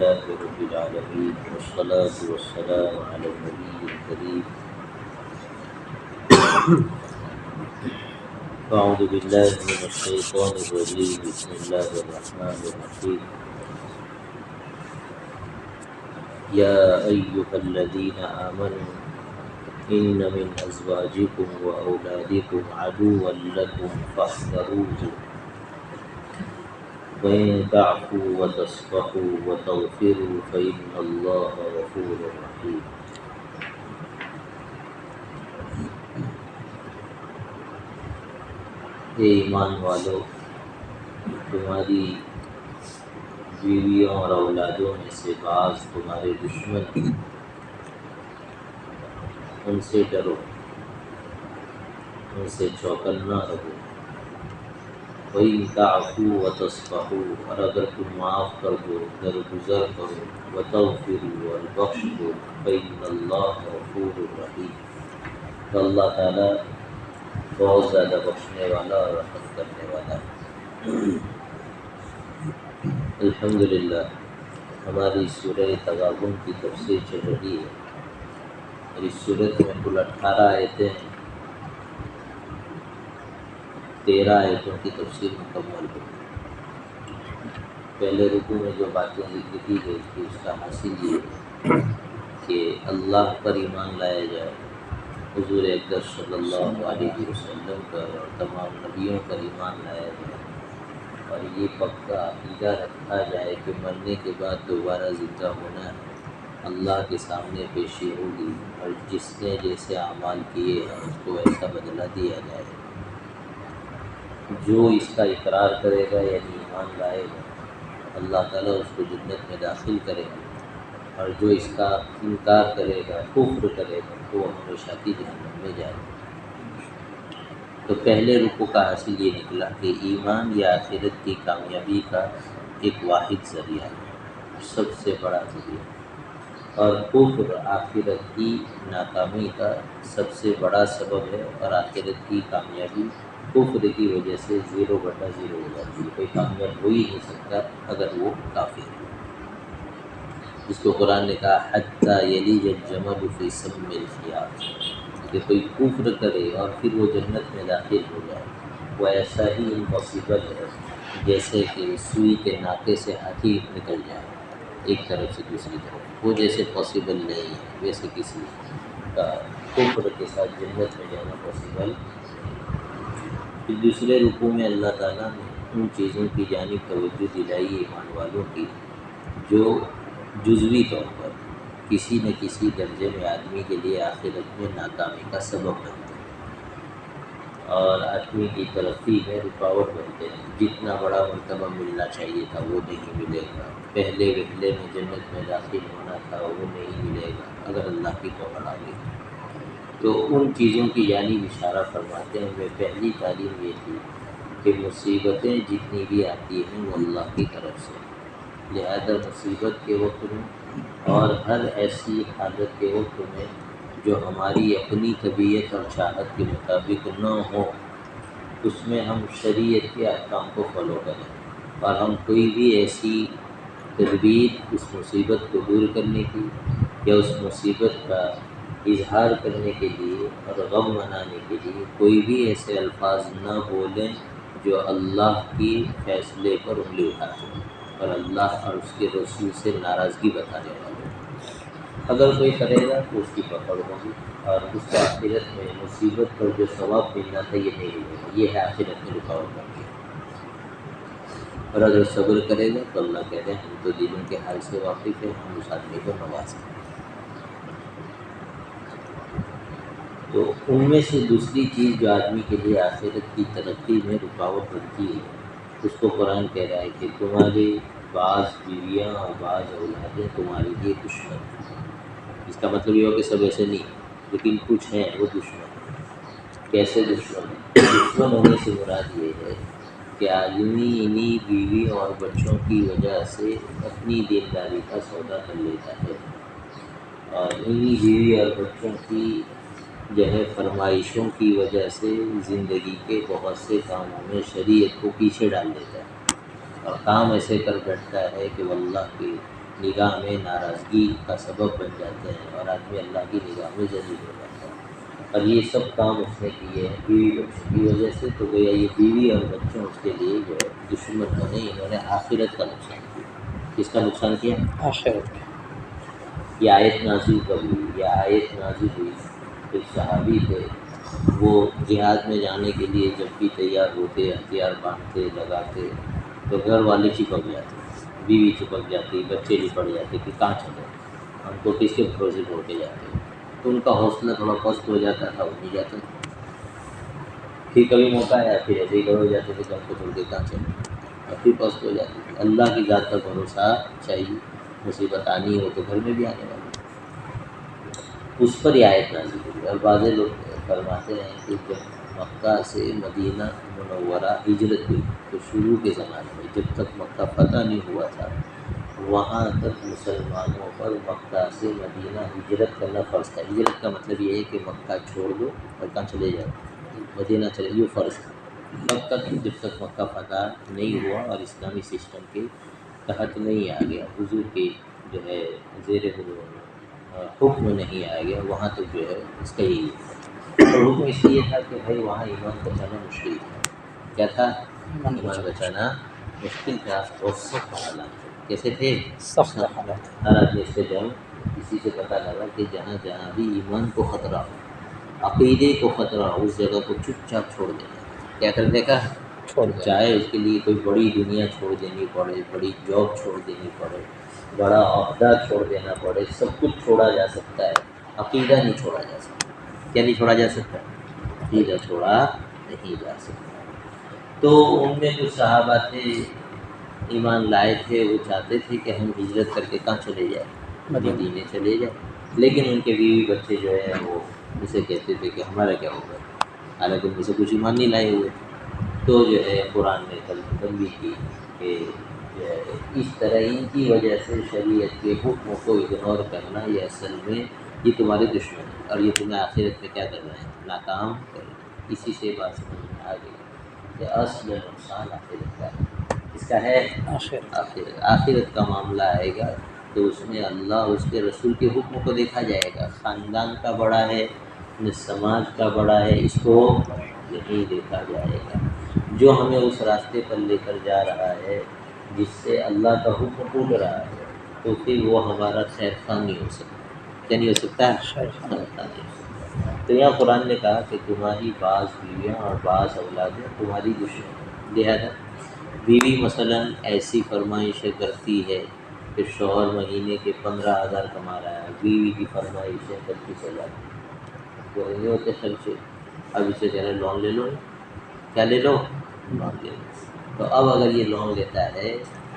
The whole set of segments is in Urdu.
لله رب العالمين والصلاة والسلام على النبي الكريم. أعوذ بالله من الشيطان الرجيم. بسم الله الرحمن الرحيم. يا أيها الذين آمنوا إن من أزواجكم وأولادكم عدوا لكم فاحذروهم وإن تعفوا وتصفحوا وتغفروا فإن الله غفور رحيم. اے ایمان والو، تمہاری بیویوں اور اولادوں میں سے بعض تمہارے دشمن ہیں، ان سے ڈرو، ان سے چوکنا رہو. وَإِن تَعْفُوا وَتَصْفَحُوا، اور اگر تم معاف کر دو، درگزر کرو، وَتَغْفِرُوا، اور بخش دو، فَإِنَّ اللَّهَ غَفُورٌ رَحِيمٌ، تو اللہ تعالیٰ بہت زیادہ بخشنے والا اور رحم کرنے والا ہے. الحمدللہ ہماری سورہ تغابن کی تفسیر چل رہی ہے، اور اس صورت میں کل 18 آیتیں ہیں. 13 آیتوں کی تفسیر مکمل ہوئی. پہلے رکوع میں جو باتیں ذکر کی گئی تھی اس کا حاصل یہ کہ اللہ پر ایمان لایا جائے، حضور اکرم صلی اللہ علیہ وسلم پر اور تمام نبیوں پر ایمان لایا جائے، اور یہ پکا عقیدہ رکھا جائے کہ مرنے کے بعد دوبارہ زندہ ہونا ہے، اللہ کے سامنے پیشی ہوگی، اور جس نے جیسے اعمال کیے ہیں اس کو ایسا بدلہ دیا جائے. جو اس کا اقرار کرے گا یعنی ایمان لائے گا، اللہ تعالیٰ اس کو جنت میں داخل کرے گا، اور جو اس کا انکار کرے گا، کفر کرے گا، تو وہ ہمیشہ کی جہنم میں جائے گا. تو پہلے رکوع کا حاصل یہ نکلا کہ ایمان یا آخرت کی کامیابی کا ایک واحد ذریعہ ہے، سب سے بڑا ذریعہ، اور کفر آخرت کی ناکامی کا سب سے بڑا سبب ہے، اور آخرت کی کامیابی کفر کی وجہ سے 0/0 ہو جاتی ہے. کوئی کامیاب ہو ہی نہیں سکتا اگر وہ کافر ہے. جس کو قرآن نے کہا حتی یلیج الجمل فی سم الخیاط، کہ کوئی کفر کرے اور پھر وہ جنت میں داخل ہو جائے، وہ ایسا ہی امپاسبل ہے جیسے کہ سوئی کے ناکے سے ہاتھی نکل جائے ایک طرف سے دوسری طرف. وہ جیسے پاسبل نہیں ہے ویسے کسی کا کفر کے ساتھ جنت میں جانا پاسبل. پھر دوسرے رکوع میں اللہ تعالیٰ نے ان چیزوں کی جانب توجہ دلائی ایمان والوں کی جو جزوی طور پر کسی نہ کسی درجے میں آدمی کے لیے آخرت میں ناکامی کا سبب بنتے ہیں اور آدمی کی ترقی میں رکاوٹ بنتے ہیں. جتنا بڑا مرتبہ ملنا چاہیے تھا وہ نہیں ملے گا، پہلے وہلے میں جنت میں داخل ہونا تھا وہ نہیں ملے گا اگر اللہ کی توبہ آ گئی. تو ان چیزوں کی جانب اشارہ فرماتے ہیں. میں پہلی تعلیم یہ تھی کہ مصیبتیں جتنی بھی آتی ہیں وہ اللہ کی طرف سے، لہذا مصیبت کے وقت میں اور ہر ایسی حالت کے وقت میں جو ہماری اپنی طبیعت اور چاہت کے مطابق نہ ہو، اس میں ہم شریعت کے احکام کو فالو کریں، اور ہم کوئی بھی ایسی تدبیر اس مصیبت کو دور کرنے کی یا اس مصیبت کا اظہار کرنے کے لیے اور غم منانے کے لیے کوئی بھی ایسے الفاظ نہ بولیں جو اللہ کی فیصلے پر انگلی اٹھاتے ہیں اور اللہ اور اس کے رسول سے ناراضگی بتانے والے. اگر کوئی کرے گا تو اس کی پکڑ ہوگی، اور اس کو آخرت میں مصیبت پر جو ثواب ملنا تھا یہ نہیں ملے گا. یہ ہے آخرت میں رکاوٹ بنتی ہے. اور اگر صبر کرے گا تو اللہ کہتے ہیں ہم تو دلوں کے حال سے واقف ہیں، ہم اس آدمی کو نوازیں. تو ان میں سے دوسری چیز جو آدمی کے لیے آخرت کی ترقی میں رکاوٹ بنتی ہے، اس کو قرآن کہہ رہا ہے کہ تمہاری بعض بیویاں اور بعض اولادیں تمہارے لیے دشمن ہیں. اس کا مطلب یہ ہو کہ سب ایسے نہیں، لیکن کچھ ہیں وہ دشمن ہیں. کیسے دشمن ہیں؟ دشمن ہونے سے مراد یہ ہے کہ آدمی انہی بیوی اور بچوں کی وجہ سے اپنی دینداری کا سودا کر لیتا ہے، اور انہی بیوی اور بچوں کی جو ہے فرمائشوں کی وجہ سے زندگی کے بہت سے کاموں میں شریعت کو پیچھے ڈال دیتا ہے، اور کام ایسے کر بیٹھتا ہے کہ واللہ کہ نگاہ میں ناراضگی کا سبب بن جاتے ہیں اور آدمی اللہ کی نگاہ میں ذلیل ہو جاتا ہے۔ اور یہ سب کام اس نے کیے ہیں بیوی بچوں کی وجہ سے، تو گویا یہ بیوی اور بچوں اس کے لیے جو ہے دشمن بنے، انہوں نے آخرت کا نقصان کیا۔ کس کا نقصان کیا؟ آخرت میں۔ یہ آیت نازل کب ہوئی؟ یہ آیت نازل ہوئی، ایک صحابی تھے، وہ جہاد میں جانے کے لیے جب بھی تیار ہوتے، ہتھیار باندھتے لگاتے، تو گھر والے چپک جاتے، بیوی چپک جاتی، بچے لپٹ جاتے کہ کہاں چلے، ہم کو کس کے بھروسے چھوڑ کے جاتے، تو ان کا حوصلہ تھوڑا پست ہو جاتا تھا، وہ نہیں جاتے۔ پھر کبھی موقع آیا، پھر ایسے ہی ہو جاتے تھے کہ ہم کو چھوڑ کے کہاں چلے، اور پھر پست ہو جاتے تھے۔ اللہ کی ذات کا بھروسہ چاہیے، مصیبت آنی ہو تو گھر میں بھی آنے والی، اس پر یہ آیت نازل ہوئی۔ اور بعض لوگ فرماتے ہیں کہ جب مکہ سے مدینہ منورہ ہجرت ہوئی تو شروع کے زمانے میں جب تک مکہ فتح نہیں ہوا تھا، وہاں تک مسلمانوں پر مکہ سے مدینہ ہجرت کرنا فرض تھا۔ ہجرت کا مطلب یہ ہے کہ مکہ چھوڑ دو اور کہاں چلے جاؤ، مدینہ چلے، یہ فرض تھا تب تک جب تک مکہ فتح نہیں ہوا اور اسلامی سسٹم کے تحت نہیں آ گیا، حضور کی جو ہے زیر حکم نہیں آ گیا، وہاں تک جو ہے اس کا ہی اور حکم اس لیے تھا کہ بھائی وہاں ایمان بچانا مشکل تھا۔ کیا تھا؟ ایمان بچانا مشکل تھا، اور سخت حالات تھے۔ کیسے تھے؟ سخت حالت۔ ہر آدمی سے جنگ، کسی سے پتہ لگا کہ جہاں جہاں بھی ایمان کو خطرہ ہو، عقیدے کو خطرہ ہو، اس جگہ کو چپ چاپ چھوڑ دینا۔ کیا کرنے کا؟ چھوڑ دیا۔ چاہے اس کے لیے کوئی بڑی دنیا چھوڑ دینی پڑے، بڑی جاب چھوڑ دینی پڑے، بڑا عہدہ چھوڑ دینا پڑے، سب کچھ چھوڑا جا سکتا ہے، عقیدہ نہیں چھوڑا جا سکتا۔ کیا نہیں چھوڑا جا سکتا؟ عقیدہ چھوڑا نہیں جا سکتا۔ تو ان میں کچھ صحابہ تھے، ایمان لائے تھے، وہ چاہتے تھے کہ ہم ہجرت کر کے کہاں چلے جائیں، مدینے چلے جائیں، لیکن ان کے بیوی بچے جو ہے وہ اسے کہتے تھے کہ ہمارا کیا ہوگا، حالانکہ ان میں سے کچھ ایمان نہیں لائے ہوئے۔ تو جو ہے قرآن نے تنبیہ کی کہ جو ہے اس طرح ان کی وجہ سے شریعت کے حکم کو اگنور کرنا، یہ اصل میں یہ تمہارے دشمن ہے، اور یہ تمہیں آخرت میں کیا کر رہے ہیں، ناکام کریں۔ اسی سے بات سمجھ میں آ گئی کہ اصل نقصان آخرت کا ہے۔ اس کا ہے آخرت کا معاملہ آئے گا تو اس میں اللہ اس کے رسول کے حکم کو دیکھا جائے گا، خاندان کا بڑا ہے، سماج کا بڑا ہے، اس کو نہیں دیکھا جائے گا۔ جو ہمیں اس راستے پر لے کر جا رہا ہے جس سے اللہ کا حکم ٹوٹ رہا ہے، تو پھر وہ ہمارا خیر خواہ نہیں ہو سکتا۔ کیا نہیں ہو سکتا؟ خیر خواہ نہیں ہو سکتا۔ تو یہاں قرآن نے کہا کہ تمہاری بعض بیویاں اور بعض اولادیں تمہاری دشمن ہیں، لہذا بیوی مثلاً ایسی فرمائشیں کرتی ہے کہ شوہر مہینے کے 15,000 کما رہا ہے، بیوی کی فرمائشیں 25,000 وہ نہیں ہوتے خرچے، اب اسے کہہ رہے لون لے لو، کیا لے لو؟ لون لے لو۔ تو اب اگر یہ لون لیتا ہے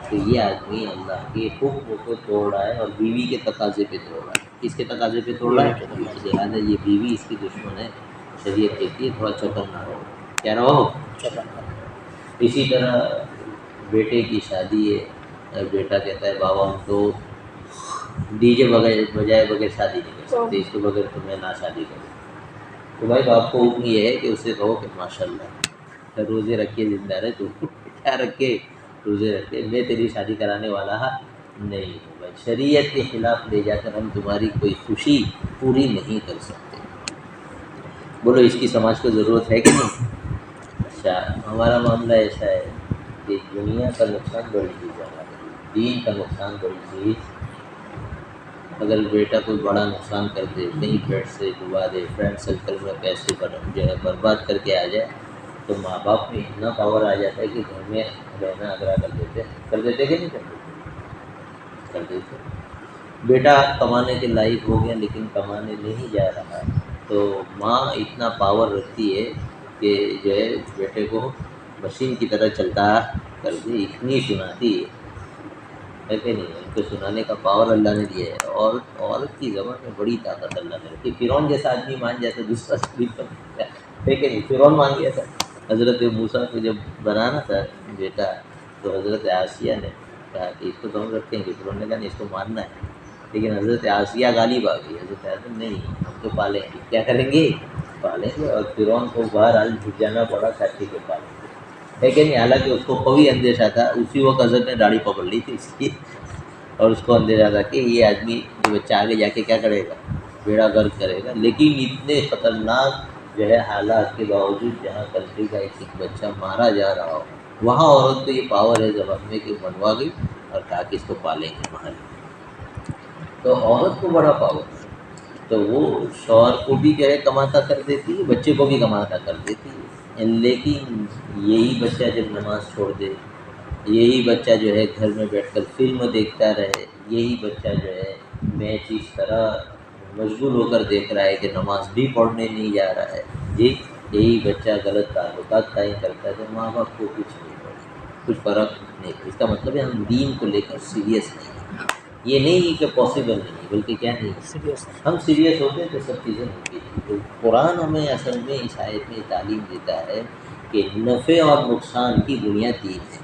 تو یہ آدمی اللہ کے حکم کو توڑ رہا ہے اور بیوی کے تقاضے پہ توڑ رہا ہے۔ کس کے تقاضے پہ توڑ رہا ہے؟ لہٰذا یہ بیوی اس کی دشمن ہے۔ شریعت کہتی ہے تھوڑا چوکن نہ رہو، کیا رہو؟ اسی طرح بیٹے کی شادی ہے، بیٹا کہتا ہے بابا ہم تو ڈی جے بجائے بغیر شادی نہیں کر سکتے، اس کے بغیر تو میں نہ شادی کروں۔ تو بھائی باپ کو حکم یہ ہے کہ اسے کہو کہ ماشاء اللہ روزے رکھے زندہ رہے، تو کیا رکھے؟ روزے رکھے، میں تیری شادی کرانے والا نہیں ہوں بھائی، شریعت کے خلاف لے جا کر ہم تمہاری کوئی خوشی پوری نہیں کر سکتے۔ بولو اس کی سماج کو ضرورت ہے کہ نہیں؟ اچھا ہمارا معاملہ ایسا ہے کہ دنیا کا نقصان بڑی چیز ہے، دین کا نقصان بڑی چیز۔ اگر بیٹا کوئی بڑا نقصان کر دے، کہیں پیٹ سے ڈبا دے، فرینڈ سرکل میں پیسے جو ہے برباد کر کے آ جائے، تو ماں باپ میں اتنا پاور آ جاتا ہے کہ گھر میں رہنا اگرا کر دیتے کہ نہیں کر دیتے۔ بیٹا کمانے کے لائق ہو گیا لیکن کمانے نہیں جا رہا، تو ماں اتنا پاور رکھتی ہے کہ جو ہے بیٹے کو مشین کی طرح چلتا کر دی، اتنی سناتی ہے کہ نہیں، ان کو سنانے کا پاور اللہ نے دیا ہے۔ اور عورت کی زبان میں بڑی طاقت اللہ نے رکھی۔ فرعون جیسا آدمی مان جاتا دوسرا ہے کہ نہیں، فرعون مان گیا تھا۔ حضرت موسیٰ کو جب بنانا تھا بیٹا تو حضرت آسیہ نے کہا کہ اس کو تو ہم رکھیں گے، فرعون نے کہا نہیں اس کو ماننا ہے، لیکن حضرت آسیہ غالب آ گئی، حضرت آسیہ نہیں ہم تو پالیں گے، کیا کریں گے؟ پالیں گے، اور فرعون کو بہرحال جھک جانا پڑا کھاتی کے پالیں گے، ہے کہ نہیں، حالانکہ اس کو قوی اندیشہ تھا، اسی وقت حضرت نے داڑھی پکڑ لی تھی اس کی، اور اس کو اندیشہ تھا کہ یہ آدمی یہ بچہ آگے جا کے کیا کرے گا، بیڑا غرق کرے گا. لیکن اتنے خطرناک جو ہے حالات کے باوجود جہاں کنٹری کا ایک بچہ مارا جا رہا ہو، وہاں عورت کو یہ پاور ہے زبان میں کہ بنوا گئی اور کہا کہ اس کو پالیں گے محل. تو عورت کو بڑا پاور ہے. تو وہ شوہر کو بھی جو ہے کماتا کر دیتی ہے، بچے کو بھی کماتا کر دیتی ہے. لیکن یہی بچہ جب نماز چھوڑ دے، یہی بچہ جو ہے گھر میں بیٹھ کر فلم دیکھتا رہے، یہی بچہ جو ہے میچ اس طرح مشغول ہو کر دیکھ رہا ہے کہ نماز بھی پڑھنے نہیں جا رہا ہے، جی یہی بچہ غلط تعلقات قائم کرتا ہے تو ماں باپ کو کچھ نہیں پڑتا، کچھ فرق نہیں. اس کا مطلب ہے ہم دین کو لے کر سیریس نہیں ہیں. یہ نہیں کہ پاسبل نہیں، بلکہ کیا نہیں، سیریس ہم سیریس ہوتے تو سب چیزیں ہوتی تھیں. تو قرآن ہمیں اصل میں اس آیت میں تعلیم دیتا ہے کہ نفع اور نقصان کی بنیاد دین ہے.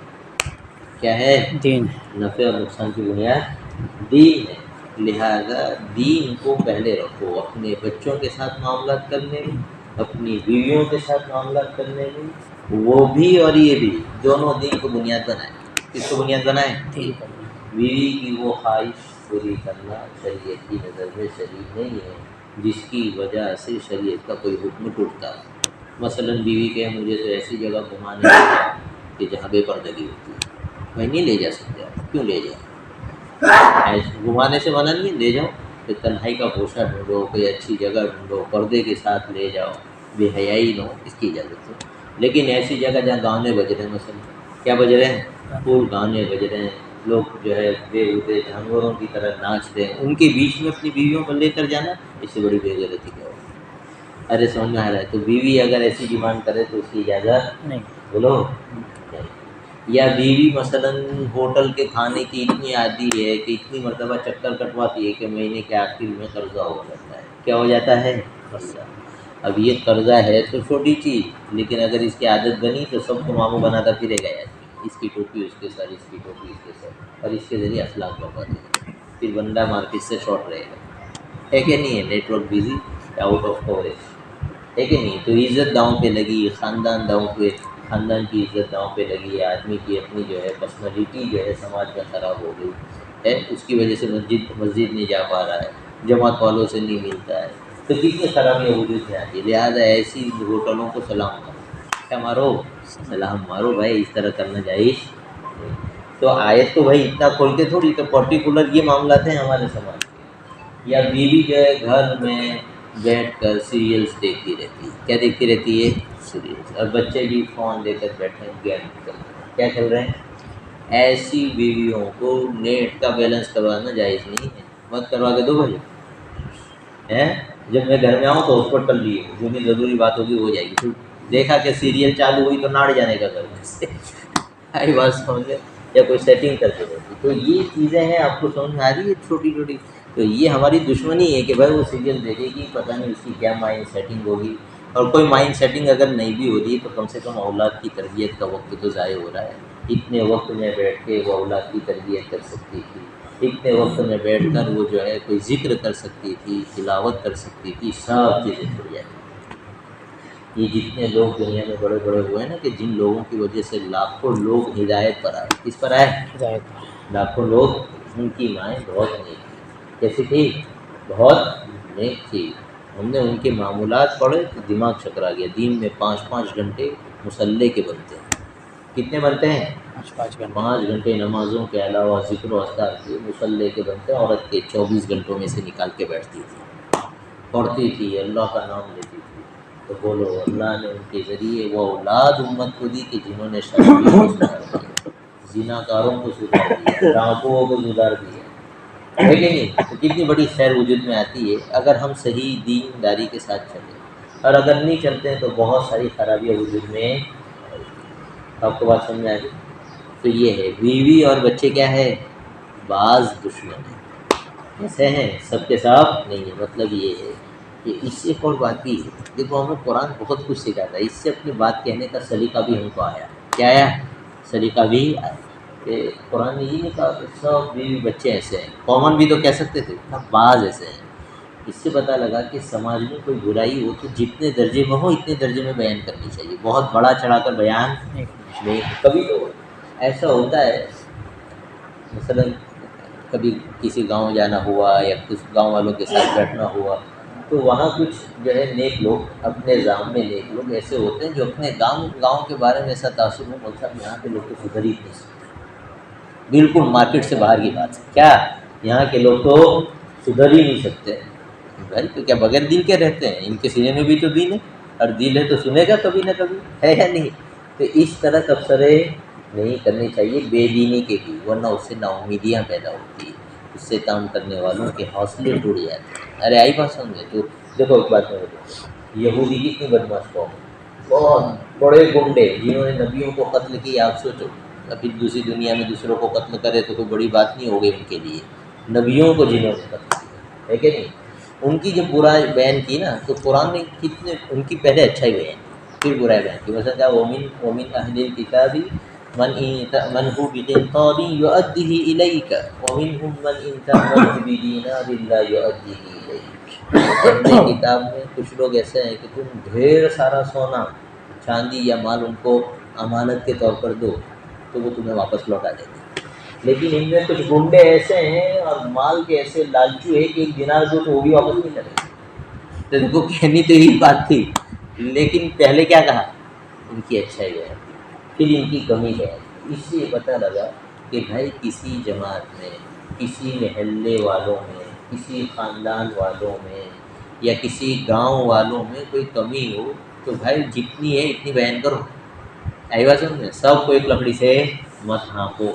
کیا ہے؟ دین نفع اور نقصان کی بنیاد دین ہے. لہذا دین کو پہلے رکھو اپنے بچوں کے ساتھ معاملات کرنے میں، اپنی بیویوں کے ساتھ معاملات کرنے میں، وہ بھی اور یہ بھی دونوں دین کو بنیاد بنائیں. کس کو بنیاد بنائیں؟ دین پر بیوی کی وہ خواہش پوری کرنا شریعت کی نظر میں صحیح نہیں ہے جس کی وجہ سے شریعت کا کوئی حکم ٹوٹتا ہے. مثلا بیوی کہ مجھے تو ایسی جگہ گھمانے لے جاؤ کہ جہاں بے پردگی ہوتی ہے. میں نہیں لے جا سکتے، آپ کیوں لے جاؤ؟ گھمانے سے منع نہیں، لے جاؤ. پھر تنہائی کا گوشہ ڈھونڈو، کوئی اچھی جگہ ڈھونڈو، پردے کے ساتھ لے جاؤ، بے حیائی نہ ہو، اس کی اجازت ہے. لیکن ایسی جگہ جہاں گانے بج رہے ہیں، مثلا کیا بج رہے ہیں؟ پھول گانے بج رہے ہیں، لوگ جو ہے بے ہوتے جانوروں کی طرح ناچ رہے ہیں، ان کے بیچ میں اپنی بیویوں کو لے کر جانا اس سے بڑی بے غیرتی کیا ہوگی؟ ارے سمجھ میں آ رہا ہے؟ تو بیوی اگر ایسی ڈیمانڈ کرے تو اس کی اجازت نہیں. بولو نہیں. یا بیوی مثلا ہوٹل کے کھانے کی اتنی عادی ہے کہ اتنی مرتبہ چکر کٹواتی ہے کہ مہینے کے آخر میں قرضہ ہو جاتا ہے. کیا ہو جاتا ہے؟ قرضہ. اب یہ قرضہ ہے تو چھوٹی چیز، لیکن اگر اس کی عادت بنی تو سب کو ماموں بناتا پھرے گا. اس کی ٹوپی اس کے سر، اس کی ٹوپی اس کے سر، اور اس کے ذریعے اخلاق برباد ہوگا. پھر بندہ مارکیٹ سے شارٹ رہے گا. ہے کہ نہیں ہے؟ Network busy, out of coverage, ہے کہ نہیں؟ تو عزت داؤں پہ لگی، خاندان داؤں پہ، خاندان کی عزت داؤں پہ لگی، آدمی کی اپنی جو ہے پرسنالٹی جو ہے سماج میں خراب ہو گئی ہے. اس کی وجہ سے مسجد نہیں جا پا رہا ہے، جماعت والوں سے نہیں ملتا ہے، تو کتنی خرابیاں وجود میں آتی ہے. لہٰذا ایسی ہوٹلوں کو سلام کرو. کیا مارو؟ سلام مارو بھائی، اس طرح کرنا جائز نہیں. تو آیت تو بھائی اتنا کھول کے تھوڑی، تو پرٹیکولر یہ معاملات ہیں ہمارے سماج کے. یا بیوی جو ہے گھر میں بیٹھ کر سیریلس دیکھتی رہتی ہے. کیا دیکھتی رہتی ہے؟ سیریلس. اور بچے بھی فون لے کر بیٹھے ہیں، گیم کھیل رہے ہیں. کیا کھیل رہے ہیں؟ ایسی بیویوں کو نیٹ کا بیلنس کروانا جائز نہیں ہے. مت کروا کے دو بھائی. جب میں گھر میں آؤں تو اس پر کر لیے، جو بھی ضروری بات ہوگی ہو جائے گی. پھر دیکھا کہ سیریل چالو ہوئی تو ناڑ جانے کا گھر میں سے آئی بات سمجھ میں، یا کوئی سیٹنگ کرتے رہتی. تو یہ چیزیں ہیں، آپ کو سمجھ میں آ رہی ہے چھوٹی چھوٹی. تو یہ ہماری دشمنی ہے کہ بھائی وہ سیریل دیکھے گی، پتہ نہیں اس کی کیا مائنڈ سیٹنگ ہوگی. اور کوئی مائنڈ سیٹنگ اگر نہیں بھی ہو رہی تو کم سے کم اولاد کی تربیت کا وقت تو ضائع ہو رہا ہے. اتنے وقت میں بیٹھ کے وہ اولاد کی تربیت کر سکتی تھی، اتنے وقت میں بیٹھ کر وہ جو ہے کوئی ذکر کر سکتی تھی، تلاوت کر سکتی تھی. سب چیزیں چھوڑ جاتی. یہ جتنے لوگ دنیا میں بڑے بڑے ہوئے ہیں نا، کہ جن لوگوں کی وجہ سے لاکھوں لوگ ہدایت پر آئے. کس پر آئے؟ ہدایت. لاکھوں لوگ. ان کی مائیں بہت نیک تھی. کیسی تھی؟ بہت نیک تھی. ہم نے ان کے معمولات پڑھے تو دماغ چکرا گیا. دین میں 5 گھنٹے مصلی کے بنتے ہیں. کتنے بنتے ہیں؟ 5 گھنٹے. 5 گھنٹے نمازوں کے علاوہ ذکر و اذکار کے مصلی کے بنتے ہیں. عورت کے 24 گھنٹوں میں سے نکال کے بیٹھتی تھی، پڑھتی تھی، اللہ کا نام لیتی تھی. تو بولو اللہ نے ان کے ذریعے وہ اولاد امت کو دی کہ جنہوں نے شرابیوں کو سدھار دیا، زنا کاروں کو سدھار دیا، ڈاکوؤں کو سدھار دیا. ہے کہ نہیں؟ تو کتنی بڑی خیر وجود میں آتی ہے اگر ہم صحیح دین داری کے ساتھ چلیں. اور اگر نہیں چلتے ہیں تو بہت ساری خرابیاں وجود میں. آپ کو بات سمجھ آ رہی؟ تو یہ ہے بیوی اور بچے کیا ہے؟ بعض دشمن ہیں. ایسے ہیں، سب کے ساتھ نہیں ہے. مطلب یہ ہے کہ اس سے ایک اور بات بھی ہے. دیکھو ہمیں قرآن بہت کچھ سکھاتا ہے. اس سے اپنی بات کہنے کا سلیقہ بھی ہم کو آیا. کیا آیا؟ سلیقہ بھی آیا. کہ قرآن نے یہ نہیں کہا کہ سب بیوی بچے ایسے ہیں. کامن بھی تو کہہ سکتے تھے، بعض ایسے ہیں. اس سے پتہ لگا کہ سماج میں کوئی برائی ہو تو جتنے درجے میں ہو اتنے درجے میں بیان کرنی چاہیے. بہت بڑا چڑھا کر بیان نہیں. کبھی تو ایسا ہوتا ہے مثلا کبھی کسی گاؤں جانا ہوا یا کچھ گاؤں والوں کے ساتھ بیٹھنا ہوا تو وہاں کچھ جو ہے نیک لوگ اپنے نظام میں نیک لوگ ایسے ہوتے ہیں جو اپنے گاؤں کے بارے میں ایسا تاثر ہو بولتا ہے یہاں کے لوگ تو سدھر ہی نہیں سکتے، بالکل مارکیٹ سے باہر کی بات ہے، کیا یہاں کے لوگ تو سدھر ہی نہیں سکتے بھائی، تو کیا بغیر دین کے رہتے ہیں؟ ان کے سینے میں بھی تو دین ہے، اور دل ہے تو سنے گا کبھی نہ کبھی، ہے یا نہیں؟ تو اس طرح تبصرے نہیں کرنے چاہیے بے دینی کے بھی، ورنہ اس سے نا امیدیاں پیدا ہوتی ہیں، اس سے کام کرنے والوں کے حوصلے ٹوٹ جاتے ہیں۔ ارے آئی بات سمجھے؟ تو دیکھو ایک بات میں بتاؤں، یہودی کتنی بدماش قوم ہے، بہت بڑے گنڈے جنہوں نے نبیوں کو قتل کیا، آپ سوچو ابھی دوسری دنیا میں دوسروں کو قتل کرے تو کوئی بڑی بات نہیں ہوگی ان کے لیے، نبیوں کو جنہوں نے قتل کیا ہے کہ نہیں؟ ان کی جب برائی بیان کی نا تو قرآن نے کتنے ان کی پہلے اچھائی بیان کی پھر برائی بیان کی، مثلا کیا ومن اہل الکتاب من هو بقنطار يؤديه اليك ومنهم من ان تأمنه بدینار لا يؤديه اليك۔ اہل کتاب میں کچھ لوگ ایسے ہیں کہ تم ڈھیر سارا سونا چاندی یا مال ان کو امانت کے طور پر دو تو وہ تمہیں واپس لوٹا دیں گے، لیکن ان میں کچھ گنڈے ایسے ہیں اور مال کے ایسے لالچو ہے کہ ایک دینار دو تو وہ بھی واپس نہیں کرے گا۔ تو دیکھو کہنی تو یہی بات تھی، لیکن پہلے کیا کہا؟ ان کی اچھائی ہے، پھر ان کی کمی ہے۔ اس سے پتہ لگا کہ بھائی کسی جماعت میں، کسی محلے والوں میں، کسی خاندان والوں میں یا کسی گاؤں والوں میں کوئی کمی ہو تو بھائی جتنی ہے اتنی بیان کرو، ایسی بات سمجھے؟ سب کو ایک لکڑی سے مت ہانکو۔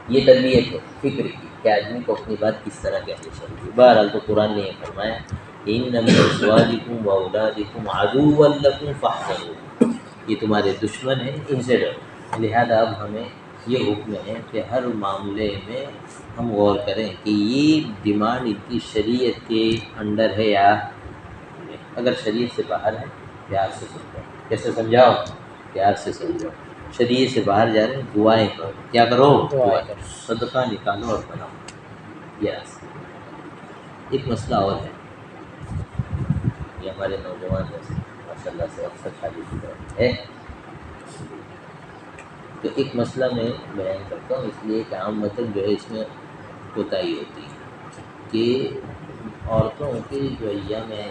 یہ تربیت ہے فکر کی کہ آدمی کو اپنی بات کس طرح کہنی چاہیے۔ بہرحال تو قرآن نے یہ فرمایا ان من ازواجکم واولادکم عدوا لکم فاحذروہ، یہ تمہارے دشمن ہیں، ان سے ڈرو۔ لہذا اب ہمیں یہ حکم ہے کہ ہر معاملے میں ہم غور کریں کہ یہ ڈیمانڈ ان کی شریعت کے انڈر ہے یا نہیں۔ اگر شریعت سے باہر ہے پیار سے سمجھاؤ، کیسے سمجھاؤ؟ پیار سے سمجھاؤ۔ شریعت سے باہر جا رہے ہیں دعائیں کرو، کیا کرو؟ دعائیں کرو۔ صدقہ نکالو اور بناؤ، یہ راستہ۔ ایک مسئلہ اور ہے، یہ ہمارے نوجوان جیسے ماشاء اللہ سے اکثر شادی شدہ ہے، تو ایک مسئلہ میں بیان کرتا ہوں اس لیے کہ عام مطلب جو ہے اس میں کوتاہی ہوتی ہے کہ عورتوں کے جو ایام میں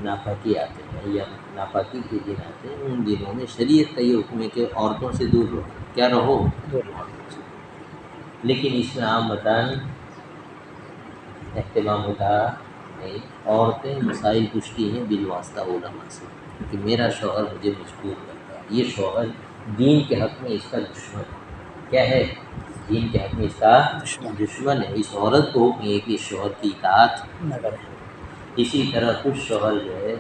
ناپاکی آتے ہیں یا ناپاکی کے دن آتے ہیں ان دنوں میں شریعت کا یہ حکم ہے کہ عورتوں سے دور رہو، کیا رہو؟ دور۔ لیکن اس میں عام متان اہتمام ہوتا نہیں، عورتیں مسائل پوچھتی ہیں بالواسطہ علماء سے کہ میرا شوہر مجھے مجبور کرتا ہے، یہ شوہر دین کے حق میں اس کا دشمن ہے، کیا ہے؟ دین کے حق میں اس کا دشمن ہے۔ اس عورت کو حکم ہے کہ اس شوہر کی اطاعت نہ کرے۔ اسی طرح کچھ شوہر جو ہے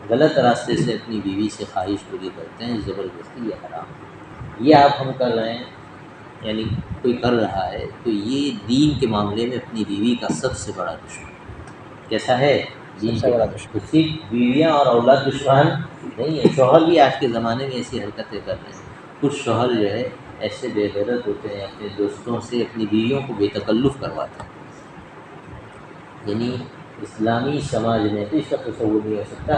غلط راستے سے اپنی بیوی سے خواہش پوری کرتے ہیں، زبردستی یا حرام، یہ آپ ہم کر رہے ہیں، یعنی کوئی کر رہا ہے تو یہ دین کے معاملے میں اپنی بیوی کا سب سے بڑا دشمن کیسا ہے؟ دین سب سے کے بڑا معاملے دشمن۔ میں صرف بیویاں اور اولاد دشمن نہیں ہے، شوہر بھی آج کے زمانے میں ایسی حرکتیں کر رہے ہیں۔ کچھ شوہر جو ہے ایسے بے غیرت ہوتے ہیں، اپنے دوستوں سے اپنی بیویوں کو بے تکلف کرواتے ہیں، یعنی اسلامی سماج میں تو اس کا تصور نہیں ہو سکتا۔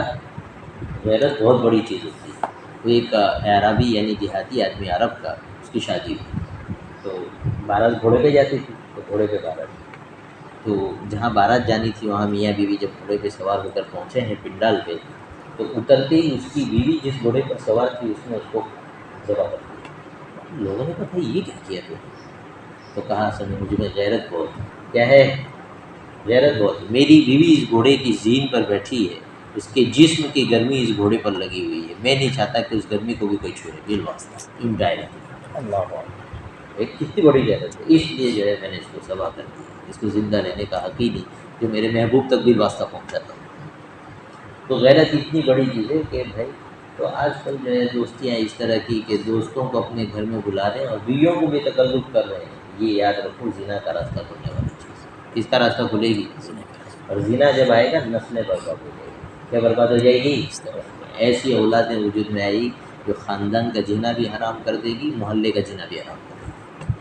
غیرت بہت بڑی چیز ہوتی ہے۔ وہ ایک عربی یعنی دیہاتی آدمی عرب کا، اس کی شادی ہوئی تو بارات گھوڑے پہ جاتی تھی، تو گھوڑے پہ بارات، تو جہاں بارات جانی تھی وہاں میاں بیوی جب گھوڑے پہ سوار ہو کر پہنچے ہیں پنڈال پہ، تو اترتے ہی اس کی بیوی جس گھوڑے پر سوار تھی اس نے اس کو ذبح کر دیا۔ لوگوں نے کہا یہ کیا کیا تم؟ تو کہا اصل میں مجھ میں غیرت بہت ہے۔ کیا ہے؟ غیرت بہت ہے، میری بیوی اس گھوڑے کی زین پر بیٹھی ہے، اس کے جسم کی گرمی اس گھوڑے پر لگی ہوئی ہے، میں نہیں چاہتا کہ اس گرمی کو بھی کوئی چھوڑے، بالواسطہ انڈائریکٹ۔ اللہ ایک کتنی بڑی غیرت ہے، اس لیے جو ہے میں نے اس کو ذبح کر دیا، اس کو زندہ رہنے کا حق ہی نہیں جو میرے محبوب تک بھی واسطہ پہنچاتا ہوں۔ تو غیرت اتنی بڑی چیز ہے کہ بھائی، تو آج کل جو ہے دوستیاں اس طرح کی کہ دوستوں کو اپنے گھر میں بلا رہے ہیں اور بیویوں کو بھی تکلف کر رہے ہیں، یہ یاد رکھو زنا کا راستہ کھلنے والی چیز ہے۔ کس کا راستہ کھلے گی؟ اور زنا جب آئے گا نسلیں برباد ہو جائے گی، کیا برباد ہو جائے گی؟ ایسی اولادیں وجود میں آئی جو خاندان کا جینا بھی حرام کر دے گی، محلے کا جینا بھی حرام کر دے گی،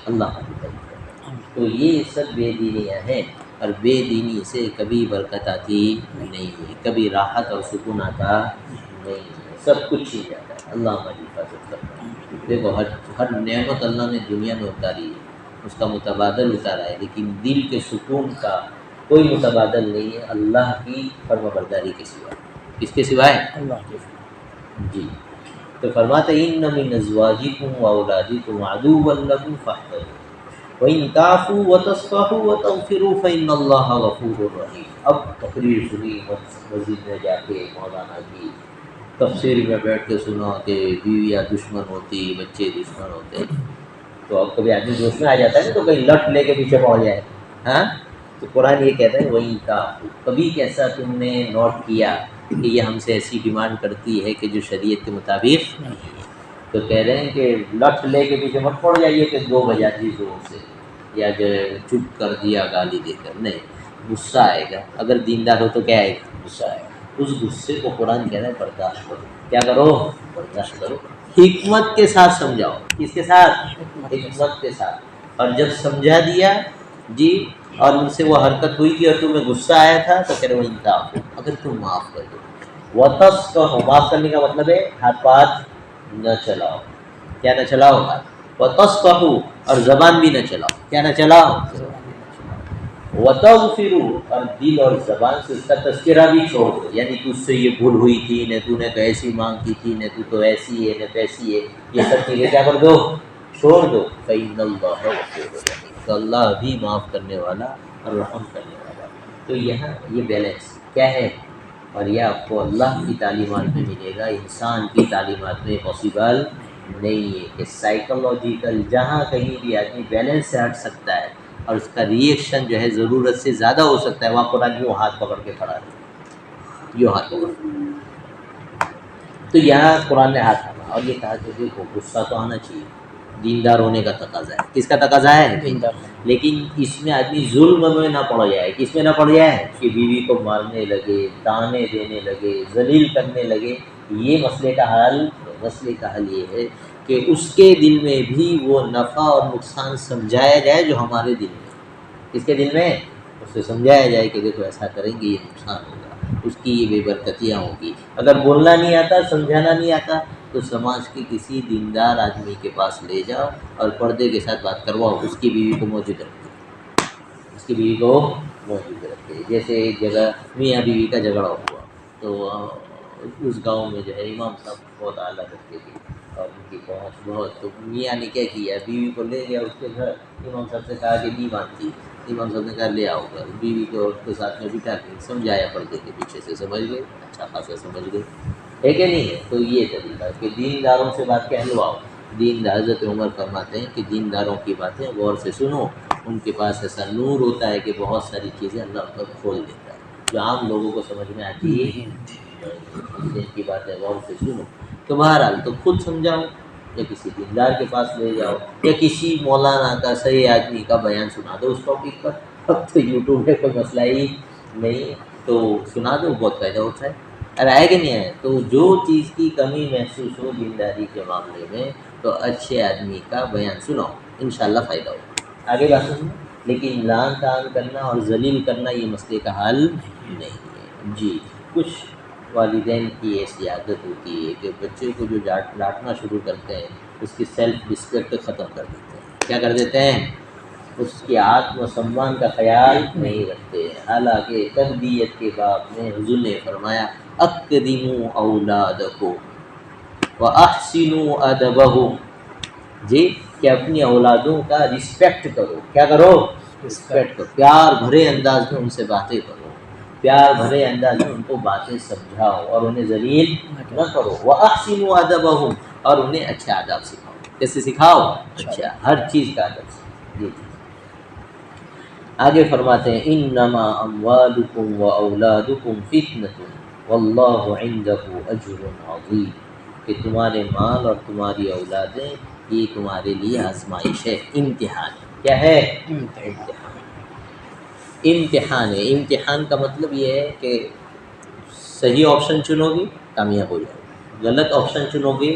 اللہ حافظ۔ تو یہ سب بے دینیاں ہیں، اور بے دینی سے کبھی برکت آتی نہیں ہے، کبھی راحت اور سکون آتا نہیں ہے، سب کچھ چھین جاتا ہے۔ اللہ ہماری حفاظت کرتا ہے۔ دیکھو ہر نعمت اللہ نے دنیا میں اتاری ہے، اس کا متبادل اتارا ہے، لیکن دل کے سکون کا کوئی متبادل نہیں ہے اللہ کی فرما برداری کے سوا۔ کس کے سوائے؟ اللہ کے جی۔ تو فرماتے ہیں ان من ازواجکم واولادکم عدوا لکم فاحذروہ وَإِن تَعْفُوا وَتَصْفَحُوا وَتَغْفِرُوا فَإِنَّ اللَّهَ غَفُورٌ رَحِيمٌ۔ اب تقریر سنی مسجد میں جا کے مولانا کی تفسیر میں بیٹھ کے سنا کہ بیویاں دشمن ہوتی، بچے دشمن ہوتے، تو اب کبھی آدمی جوش میں آ جاتا ہے نا، تو کہیں لٹ لے کے پیچھے پہنچ جائے، ہاں؟ تو قرآن یہ کہتا ہے وَإِن تَعْفُوا، کبھی کیسا تم نے نوٹ کیا کہ یہ ہم سے ایسی ڈیمانڈ کرتی ہے کہ جو شریعت کے مطابق نہیں ہے، تو کہہ رہے ہیں کہ لٹ لے کے پیچھے مت پڑ جائیے کہ دو بجا دی زور سے، یا جو چپ کر دیا گالی دے کر، نہیں، غصہ آئے گا۔ اگر دیندار ہو تو کیا آئے گا؟ غصہ آئے گا۔ اس غصے کو قرآن کہہ رہا ہے برداشت کرو۔ کیا کرو؟ برداشت کرو، حکمت کے ساتھ سمجھاؤ۔ کس کے ساتھ؟ حکمت کے ساتھ۔ اور جب سمجھا دیا جی اور ان سے وہ حرکت ہوئی تھی اور تمہیں غصہ آیا تھا تو کہہ رہے وہ انتاف، اگر تم معاف کر دو۔ وَتَصْفَحُوا، معاف کرنے کا مطلب ہے ہاتھ پاس نہ چلاؤ۔ کیا نہ چلاؤ؟ وَتَصْفَحُوا، اور زبان بھی نہ چلاؤ۔ کیا نہ چلاؤ؟ وَتَغْفِرُوا، اور دل اور زبان سے اس کا تذکرہ بھی چھوڑ دو، یعنی تجھ سے یہ بھول ہوئی تھی، نہ تو نے تو ایسی مانگ کی تھی، نہ تو ایسی ہے نہ تیسی ہے، یہ سب چیزیں کیا کر دو؟ چھوڑ دو۔ فَإِنَّ اللَّهَ غَفُورٌ رَحِيمٌ، تو اللہ بھی معاف کرنے والا اور رحم کرنے والا۔ تو یہاں یہ بیلنس کیا ہے، اور یہ آپ کو اللہ کی تعلیمات میں ملے گا، انسان کی تعلیمات میں پاسبل نہیں ہے کہ سائیکولوجیکل جہاں کہیں بھی آدمی بیلنس سے ہٹ سکتا ہے اور اس کا ری ایکشن جو ہے ضرورت سے زیادہ ہو سکتا ہے، وہاں قرآن یوں ہاتھ پکڑ کے کھڑا ہے، یوں ہاتھ پکڑ کے۔ تو یہاں قرآن نے ہاتھ تھاما اور یہ کہا کہ دیکھو غصہ تو آنا چاہیے، دیندار ہونے کا تقاضا ہے۔ کس کا تقاضا ہے؟ دیندار۔ لیکن اس میں آدمی ظلم میں نہ پڑ جائے۔ کس میں نہ پڑ جائے کہ بیوی کو مارنے لگے، تانے دینے لگے، ذلیل کرنے لگے۔ یہ مسئلے کا حل، مسئلے کا حل یہ ہے کہ اس کے دل میں بھی وہ نفع اور نقصان سمجھایا جائے جو ہمارے دل میں، اس کے دل میں اسے سمجھایا جائے کہ دیکھو ایسا کریں گے یہ نقصان ہوگا، اس کی یہ بے برکتیاں ہوں گی۔ اگر بولنا نہیں آتا، سمجھانا نہیں آتا، تو سماج کے کسی دیندار آدمی کے پاس لے جاؤ اور پردے کے ساتھ بات کرواؤ، اس کی بیوی کو موجود رکھتے، اس کی بیوی کو موجود رکھتے۔ جیسے ایک جگہ میاں بیوی کا جھگڑا ہوا، تو اس گاؤں میں جو ہے امام صاحب بہت اعلیٰ رکھتے تھے اور ان کی پہنچ بہت، تو میاں نے کیا کیا، بیوی کو لے گیا اس کے گھر، امام صاحب سے کہا کہ نہیں مانتی، امام صاحب نے کہا لے آؤ گھر، بیوی کو اس کے ساتھ میں بٹھا کے سمجھایا، پردے کے پیچھے سے سمجھ گئے، اچھا خاصا سمجھ گئے، ہے کہ نہیں ہے؟ تو یہ طریقہ کہ دینداروں سے بات کہلواؤ۔ دیندار، حضرت عمر فرماتے ہیں کہ دینداروں کی باتیں غور سے سنو، ان کے پاس ایسا نور ہوتا ہے کہ بہت ساری چیزیں اللہ ان پر کھول دیتا ہے جو عام لوگوں کو سمجھ میں آتی ہے، ان کی باتیں غور سے سنو۔ تو بہرحال تو خود سمجھاؤ یا کسی دیندار کے پاس لے جاؤ یا کسی مولانا کا صحیح آدمی کا بیان سنا دو اس ٹاپک پر۔ اب تو یوٹیوب میں کوئی مسئلہ ہی نہیں، تو سنا دو، بہت فائدہ ہوتا ہے۔ اگر آئے کہ نہیں آئے، تو جو چیز کی کمی محسوس ہو دینداری کے معاملے میں تو اچھے آدمی کا بیان سناؤ، انشاءاللہ فائدہ ہوگا۔ آگے بات سنو، لیکن لان تان کرنا اور ذلیل کرنا یہ مسئلے کا حل نہیں ہے۔ جی، کچھ والدین کی ایسی عادت ہوتی ہے کہ بچے کو جو ڈانٹنا شروع کرتے ہیں اس کی سیلف رسپیکٹ ختم کر دیتے ہیں۔ کیا کر دیتے ہیں؟ اس کی آتم و سمان کا خیال نہیں رکھتے۔ حالانکہ تربیت کے باب میں حضور نے فرمایا اقدموا اولادکم واحسنوا ادبہم، جی کہ اپنی اولادوں کا رسپیکٹ کرو۔ کیا کرو؟ رسپیکٹ کرو، پیار بھرے انداز میں ان سے باتیں کرو، پیار بھرے انداز میں ان کو باتیں سمجھاؤ اور انہیں ذلیل نہ کرو۔ واحسنوا ادبہم، اور انہیں اچھے آداب سکھاؤ۔ کیسے سکھاؤ؟ اچھا، ہر چیز کا ادب سکھاؤ۔ جی آگے فرماتے ہیں انما اموالکم واولادکم فتنۃ واللہ عندہ اجر عظیم، کہ تمہارے مال اور تمہاری اولادیں یہ تمہارے لیے آزمائش ہے، امتحان ہے۔ کیا ہے؟ امتحان۔ امتحان ہے۔ امتحان کا مطلب یہ ہے کہ صحیح آپشن چنو گے کامیاب ہو جاؤ گے، غلط آپشن چنو گے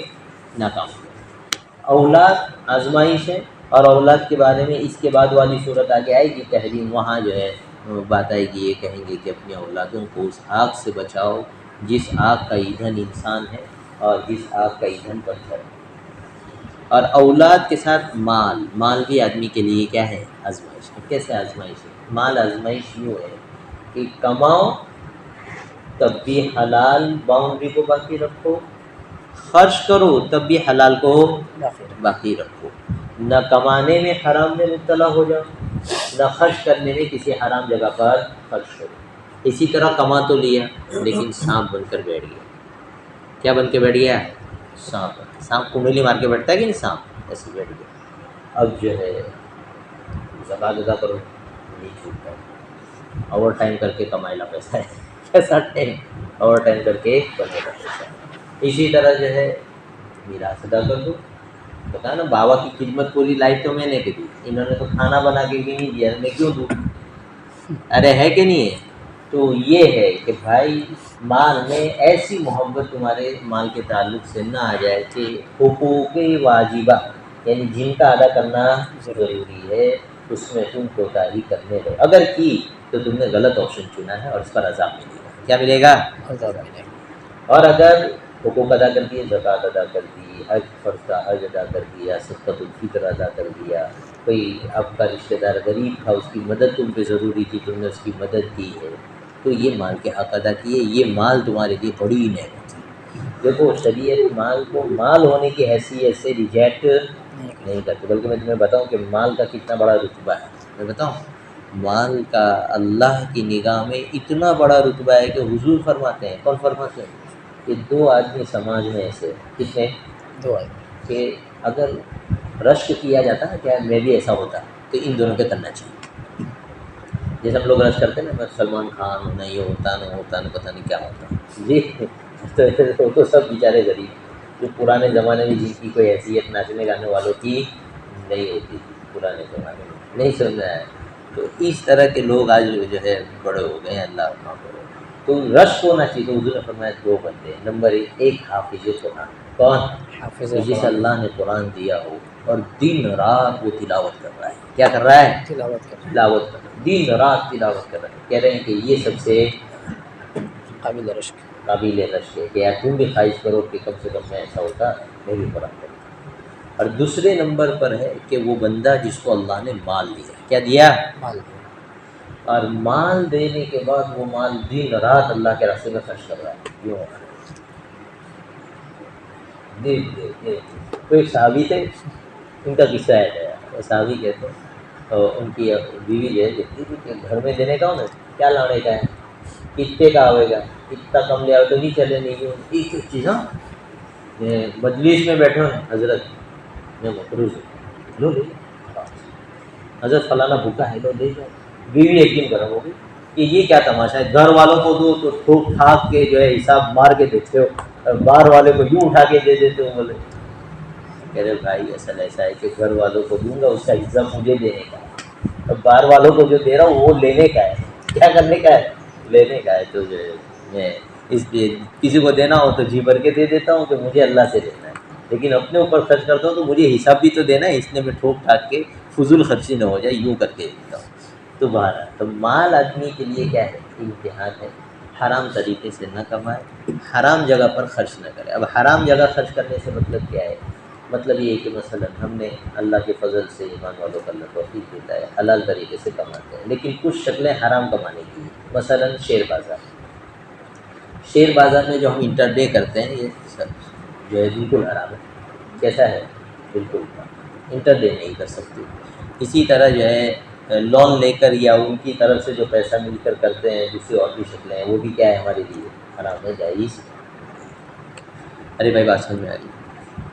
ناکام ہو جاؤ گے۔ اولاد آزمائش ہے، اور اولاد کے بارے میں اس کے بعد والی صورت آگے آئے گی تحریم، وہاں جو ہے بات آئے گی، یہ کہیں گے کہ اپنی اولادوں کو اس آگ سے بچاؤ جس آگ کا ایندھن انسان ہے اور جس آگ کا ایندھن پتھر ہے۔ اور اولاد کے ساتھ مال بھی آدمی کے لیے کیا ہے؟ آزمائش ہے۔ کیسے آزمائش ہے؟ مال آزمائش یوں ہے کہ کماؤ تب بھی حلال باؤنڈری کو باقی رکھو، خرچ کرو تب بھی حلال کو باقی رکھو، نہ کمانے میں حرام میں مبتلا ہو جاؤ، نہ خرچ کرنے میں کسی حرام جگہ پر خرچ کرو۔ اسی طرح کما تو لیا لیکن سانپ بن کر بیٹھ گیا۔ کیا بن کے بیٹھ گیا؟ سانپ کنڈلی مار کے بیٹھتا ہے کہ نہیں؟ سانپ ایسے بیٹھ گیا۔ اب جو ہے زکوٰۃ ادا کرو، نہیں چھوٹتا، اوور ٹائم کر کے کمائے لا پیسہ ہے، کیسا ٹائم اوور ٹائم کر کے بنے گا پیسہ۔ اسی طرح جو ہے میراث ادا کر دو۔ بتا نا بابا کی خدمت پوری لائف تو میں نے کی دی، انہوں نے تو کھانا بنا کے بھی نہیں دیا، میں کیوں دوں؟ ارے ہے کہ نہیں ہے؟ تو یہ ہے کہ بھائی مال میں ایسی محبت تمہارے مال کے تعلق سے نہ آ جائے کہ حقوق واجبہ یعنی جن کا ادا کرنا ضروری ہے اس میں تم کوتاہی کرنے لو۔ اگر کی تو تم نے غلط آپشن چنا ہے اور اس پر عذاب ملے گا۔ کیا ملے گا؟ عذاب ملے گا۔ اور اگر حقوق ادا کر دیے، زکوٰۃ ادا کر دی، حج فرض کا حج ادا کر دیا، صدقۃ الفطر ادا کر دیا، کوئی آپ کا رشتہ دار غریب تھا اس کی مدد تم پہ ضروری تھی، تم نے اس کی مدد کی ہے، تو یہ مال کے حق ادا کیے، یہ مال تمہارے لیے بڑی نعمت ہے۔ دیکھو شریعت مال کو مال ہونے کی حیثیت سے ریجیکٹ نہیں کرتی، بلکہ میں تمہیں بتاؤں کہ مال کا کتنا بڑا رتبہ ہے۔ میں بتاؤں مال کا اللہ کی نگاہ میں اتنا بڑا رتبہ ہے کہ حضور فرماتے ہیں، کون فرماتے ہیں کہ دو آدمی سماج میں ایسے، کتنے؟ دو آدمی کہ اگر رشک کیا جاتا ہے کیا میں بھی ایسا ہوتا تو ان دونوں پہ کرنا چاہیے۔ جیسے ہم لوگ رشک کرتے ہیں نا، بس سلمان خان ہونا، یہ ہوتا نہ ہوتا نہ پتہ نہیں کیا ہوتا جی، تو سب بیچارے غریب جو پرانے زمانے میں جن کی کوئی حیثیت ناچنے گانے والوں کی نہیں ہوتی تھی، پرانے زمانے میں نہیں سمجھ آیا۔ تو اس طرح کے لوگ آج جو ہے بڑے ہو گئے ہیں، اللہ رحمہ کرے۔ تو رشک ہونا چاہیے۔ تو حضور نے فرمایا دو بندے، نمبر ایک حافظ قرآن، کون؟ حافظ جس اللہ نے قرآن دیا ہو اور دن رات وہ تلاوت کر رہا ہے۔ کیا کر رہا ہے؟ تلاوت کرنا تلاوت کر رہا ہے، دن رات تلاوت کر رہا ہے۔ کہہ رہے ہیں کہ یہ سب سے قابل رشک۔ قابل رشک ہے کہ یار تم بھی خواہش کرو کہ کم سے کم میں ایسا ہوتا میں بھی قرآن پڑھتا۔ اور دوسرے نمبر پر ہے کہ وہ بندہ جس کو اللہ نے مال دیا۔ کیا دیا؟ مال دیا۔ اور مال دینے کے بعد وہ مال دن رات اللہ کے راستے میں خرچ کر رہا ہے۔ کیوں؟ کوئی صحابی تھے، ان کا قصہ ہے، وہ صحابی کہتے ہیں اور ان کی بیوی جو ہے کہتی تھی کہ گھر میں دینے کا ہو نا، کیا لانے کا ہے، کتنے کا آئے گا، اتنا کم لے آؤ تو نہیں چلے، نہیں ایک ایک چیز۔ ہاں مجلس میں بیٹھو نا، حضرت میں مقروض ہوں، لو لے جاؤ، حضرت فلانا بھوکا ہے، لو لے جاؤ۔ بیوی ایک دن گرم ہو گئی کہ یہ کیا تماشا ہے، گھر والوں کو دو تو ٹھوک ٹھاک کے جو ہے حساب مار کے دیتے ہو، اور باہر والے کو یوں اٹھا کے دے دیتے ہو۔ بولے کہہ رہے بھائی اصل ایسا ہے کہ گھر والوں کو دوں گا اس کا حصہ مجھے دینے کا ہے، اور باہر والوں کو جو دے رہا ہوں وہ لینے کا ہے۔ کیا کرنے کا ہے؟ لینے کا ہے۔ تو جو ہے میں اس لیے کسی کو دینا ہو تو جی بھر کے دے دیتا ہوں کہ مجھے اللہ سے دینا ہے، لیکن اپنے اوپر خرچ کرتا ہوں تو مجھے حساب بھی تو دینا ہے، اس لیے میں ٹھوک ٹھاک کے فضول خرچی نہ ہو جائے، یوں کر کے دیتا ہوں۔ تو بہرحال تو مال آدمی کے لیے کیا ہے؟ امتحان ہے۔ حرام طریقے سے نہ کمائے، حرام جگہ پر خرچ نہ کرے۔ اب حرام جگہ خرچ کرنے سے مطلب کیا ہے؟ مطلب یہ ہے کہ مثلا ہم نے اللہ کے فضل سے ایمان والوں کا اللہ توفیق دیتا ہے، حلال طریقے سے کماتے ہیں، لیکن کچھ شکلیں حرام کمانے کی ہیں۔ مثلا شیئر بازار، شیئر بازار میں جو ہم انٹر ڈے کرتے ہیں یہ سب جو ہے بالکل حرام ہے۔ کیسا ہے؟ بالکل انٹر ڈے نہیں کر سکتے۔ اسی طرح جو ہے لون لے کر یا ان کی طرف سے جو پیسہ مل کر کرتے ہیں دوسری اور بھی شکلیں ہیں، وہ بھی کیا ہے؟ ہمارے لیے حرام ہے، جائز۔ ارے بھائی بات سمجھ میں آ رہی ہے؟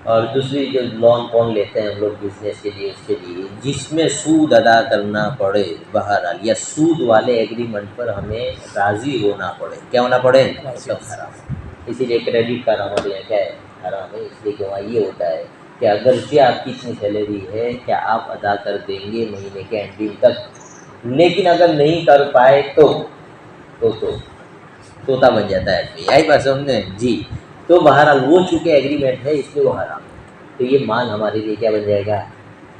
اور دوسری جو لون پون لیتے ہیں ہم لوگ بزنس کے لیے، اس کے لیے جس میں سود ادا کرنا پڑے بہرحال، یا سود والے ایگریمنٹ پر ہمیں راضی ہونا پڑے، کیا ہونا پڑے؟ سب حرام ہے۔ اسی لیے کریڈٹ کارڈ ہمارے یہاں کیا ہے؟ حرام ہے۔ اس لیے کہ وہاں یہ ہوتا ہے کہ اگرچہ آپ کی اتنی سیلری ہے کیا آپ ادا کر دیں گے مہینے کے اینڈنگ تک، لیکن اگر نہیں کر پائے تو طوطا بن جاتا ہے آدمی۔ یہی بات سمجھے جی؟ تو بہرحال وہ چونکہ ایگریمنٹ ہے اس لیے وہ حرام ہے۔ تو یہ مال ہمارے لیے کیا بن جائے گا؟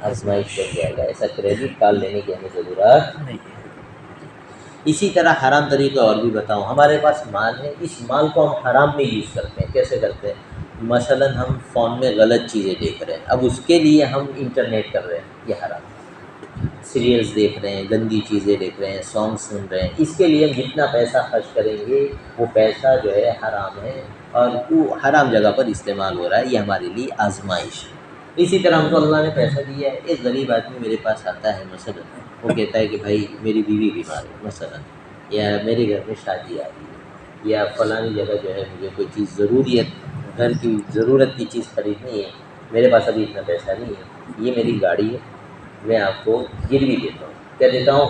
آزمائش بن جائے گا۔ ایسا کریڈٹ کارڈ لینے کی ہمیں ضرورت نہیں ہے۔ اسی طرح حرام طریقے اور بھی بتاؤں۔ ہمارے پاس مال ہے، اس مال کو ہم حرام میں یوز کرتے ہیں۔ کیسے کرتے ہیں؟ مثلا ہم فون میں غلط چیزیں دیکھ رہے ہیں، اب اس کے لیے ہم انٹرنیٹ کر رہے ہیں، یہ حرام ہے۔ سیریلز دیکھ رہے ہیں، گندی چیزیں دیکھ رہے ہیں، سانگ سن رہے ہیں، اس کے لیے ہم جتنا پیسہ خرچ کریں گے وہ پیسہ جو ہے حرام ہے، اور وہ حرام جگہ پر استعمال ہو رہا ہے، یہ ہمارے لیے آزمائش ہے۔ اسی طرح ہم کو اللہ نے پیسہ دیا ہے، ایک غریب آدمی میرے پاس آتا ہے مثلا، وہ کہتا ہے کہ بھائی میری بیوی بیمار ہے مثلا، یا میرے گھر میں شادی آ رہی ہے، یا فلانی جگہ جو ہے مجھے کوئی چیز ضروریت گھر کی ضرورت کی چیز خریدنی ہے، میرے پاس ابھی اتنا پیسہ نہیں ہے، یہ میری گاڑی ہے، میں آپ کو گروی دیتا ہوں، کیا دیتا ہوں،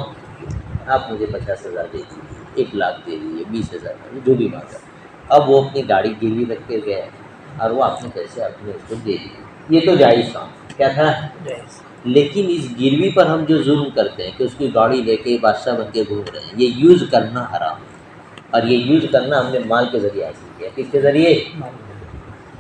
آپ مجھے 50,000 دے دیجیے، 1,00,000 دے دیجیے، 20,000 جو بھی مانگا۔ اب وہ اپنی گاڑی گروی رکھ کے گئے اور وہ اپنے پیسے اپنے اس کو دے دیے، یہ تو جائز کام کیا تھا، جائز۔ لیکن اس گروی پر ہم جو ظلم کرتے ہیں کہ اس کی گاڑی لے کے بادشاہ بن کے گھوم رہے ہیں، یہ یوز کرنا حرام ہے، اور یہ یوز کرنا ہم نے مال کے ذریعے حاصل کیا، کس کے ذریعے،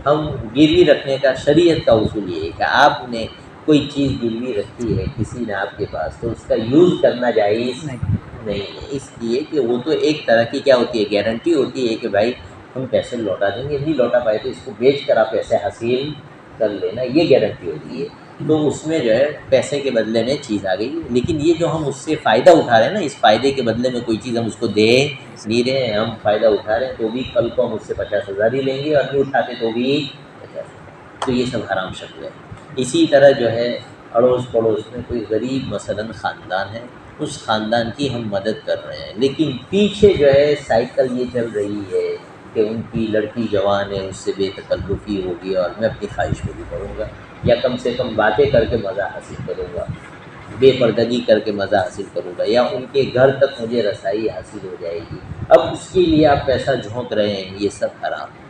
ہم گروی رکھنے کا شریعت کا اصول یہ ہے کہ آپ نے کوئی چیز گروی رکھی ہے کسی نے آپ کے پاس، تو اس کا یوز کرنا جائز نہیں ہے، اس لیے کہ وہ تو ایک طرح کی کیا ہوتی ہے، گارنٹی ہوتی ہے کہ بھائی ہم پیسے لوٹا دیں گے، نہیں لوٹا پائے تو اس کو بیچ کر آپ پیسے حاصل کر لینا، یہ گارنٹی ہوتی ہے۔ تو اس میں جو ہے پیسے کے بدلے میں چیز آ گئی، لیکن یہ جو ہم اس سے فائدہ اٹھا رہے ہیں نا، اس فائدے کے بدلے میں کوئی چیز ہم اس کو دے نہیں رہے ہیں، ہم فائدہ اٹھا رہے ہیں، تو بھی کل کو ہم اس سے 50,000 ہی لیں گے، اور نہیں اٹھاتے تو بھی 50,000، تو یہ سب حرام شکل ہے۔ اسی طرح جو ہے اڑوس پڑوس میں کوئی غریب مثلاً خاندان ہے، اس خاندان کی ہم مدد کر رہے ہیں، لیکن پیچھے جو ہے سائیکل یہ چل رہی ہے کہ ان کی لڑکی جوان ہے، اس سے بے تکلفی ہوگی اور میں اپنی خواہش پوری کروں گا، یا کم سے کم باتیں کر کے مزہ حاصل کروں گا، بے پردگی کر کے مزہ حاصل کروں گا، یا ان کے گھر تک مجھے رسائی حاصل ہو جائے گی، اب اس کے لیے آپ پیسہ جھونک رہے ہیں، یہ سب حرام ہے۔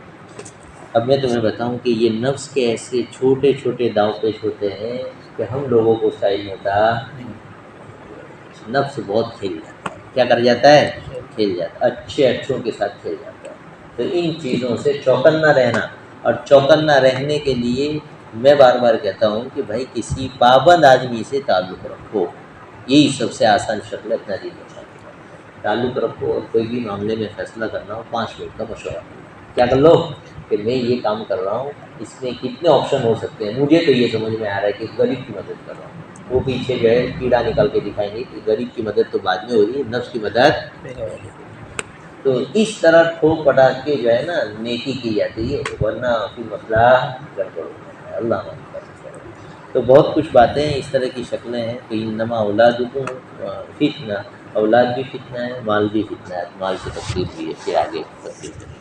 اب میں تمہیں بتاؤں کہ یہ نفس کے ایسے چھوٹے چھوٹے داؤ پیش ہوتے ہیں کہ ہم لوگوں کو سائل ہوتا، نفس بہت کھیل جاتا ہے، کیا کر جاتا ہے، کھیل جاتا ہے، اچھے اچھوں کے ساتھ کھیل جاتا ہے۔ تو ان چیزوں سے چوکنا رہنا، اور چوکنا رہنے کے لیے میں بار بار کہتا ہوں کہ بھائی کسی پابند آدمی سے تعلق رکھو، یہی سب سے آسان شکل ہے اپنا دین بچانے کا، تعلق رکھو، اور کوئی بھی معاملے میں فیصلہ کرنا ہو 5 منٹ کا مشورہ کیا کر لو کہ میں یہ کام کر رہا ہوں، اس میں کتنے آپشن ہو سکتے ہیں، مجھے تو یہ سمجھ میں آ رہا ہے کہ غریب کی مدد کر رہا ہوں، وہ پیچھے جو ہے کیڑا نکال کے دکھائیں گے کہ غریب کی مدد تو بعد میں ہو رہی ہے، نفس کی مدد۔ تو اس طرح ٹھوک پٹاک کے جو ہے نا نیکی کی جاتی ہے، ورنہ پھر مسئلہ گڑبڑ ہو جاتا ہے، اللہ ہماری مدد کرے۔ تو بہت کچھ باتیں اس طرح کی شکلیں ہیں کہ انما اولادکم فتنہ، اولاد بھی فتنہ ہے، مال بھی فتنہ ہے، مال کی تفصیل بھی ہے، پھر آگے تفصیل کریں گے۔